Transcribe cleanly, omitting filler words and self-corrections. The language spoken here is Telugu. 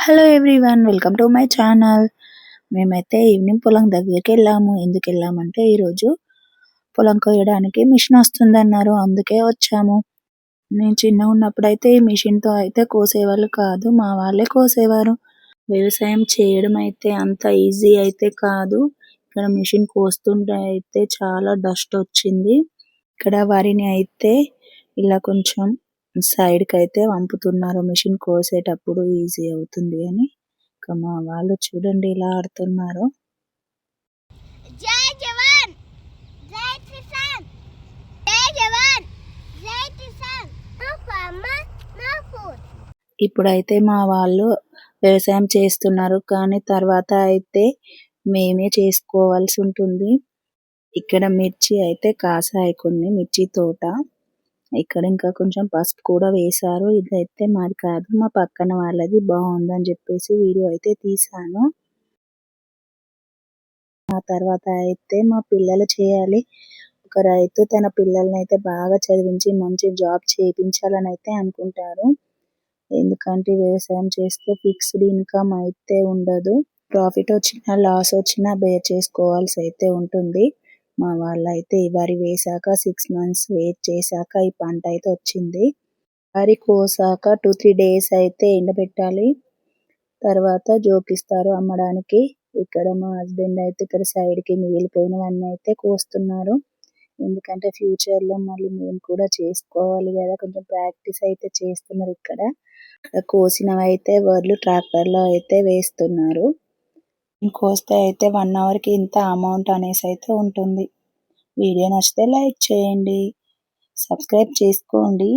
Hello everyone, welcome to my channel. మేమైతే ఈవినింగ్ పొలం దగ్గరికి వెళ్ళాము. ఎందుకు వెళ్ళామంటే ఈరోజు పొలం కొయ్యడానికి మిషన్ వస్తుందన్నారు, అందుకే వచ్చాము. నేను చిన్నగా ఉన్నప్పుడైతే ఈ మిషన్తో అయితే కోసేవాళ్ళు కాదు, మా వాళ్ళే కోసేవారు. వ్యవసాయం చేయడం అయితే అంత ఈజీ అయితే కాదు. ఇక్కడ మిషన్ కోస్తుంటే అయితే చాలా డస్ట్ వచ్చింది. ఇక్కడ వరిని అయితే ఇలా కొంచెం సైడ్కి అయితే వంపుతున్నారు, మిషన్ కోసేటప్పుడు ఈజీ అవుతుంది అని. ఇక మా వాళ్ళు చూడండి ఇలా ఆడుతున్నారు. జై జవాన్ జై కిసాన్, జై జవాన్ జై కిసాన్. ఇప్పుడైతే మా వాళ్ళు వ్యవసాయం చేస్తున్నారు, కానీ తర్వాత అయితే మేమే చేసుకోవాల్సి ఉంటుంది. ఇక్కడ మిర్చి అయితే కాసాయి, కొన్ని మిర్చి తోట. ఇక్కడ ఇంకా కొంచెం పసుపు కూడా వేశారు. ఇదైతే మాది కాదు, మా పక్కన వాళ్ళది. బాగుందని చెప్పేసి వీడియో అయితే తీసాను. ఆ తర్వాత అయితే మా పిల్లలు చేయాలి. ఒక రైతు తన పిల్లల్ని అయితే బాగా చదివించి మంచి జాబ్ చేయించాలని అయితే అనుకుంటారు. ఎందుకంటే వ్యవసాయం చేస్తే ఫిక్స్డ్ ఇన్కమ్ అయితే ఉండదు. ప్రాఫిట్ వచ్చినా లాస్ వచ్చినా బేర్ చేసుకోవాల్సి అయితే ఉంటుంది. మా వాళ్ళైతే ఈ వరి వేసాక 6 months వెయిట్ చేశాక ఈ పంట అయితే వచ్చింది. వరి కోసాక 2-3 days అయితే ఎండబెట్టాలి. తర్వాత జోకిస్తారు అమ్మడానికి. ఇక్కడ మా హస్బెండ్ అయితే ఇక్కడ సైడ్కి మిగిలిపోయినవన్నీ అయితే కోస్తున్నారు. ఎందుకంటే ఫ్యూచర్లో మళ్ళీ మేము కూడా చేసుకోవాలి కదా, కొంచెం ప్రాక్టీస్ అయితే చేస్తున్నారు. ఇక్కడ కోసినవి అయితే వడ్లు ట్రాక్టర్లో అయితే వేస్తున్నారు. కోస్తే అయితే 1 hourకి ఇంత అమౌంట్ అనేసి అయితే ఉంటుంది. వీడియో నచ్చితే లైక్ చేయండి, సబ్స్క్రైబ్ చేసుకోండి.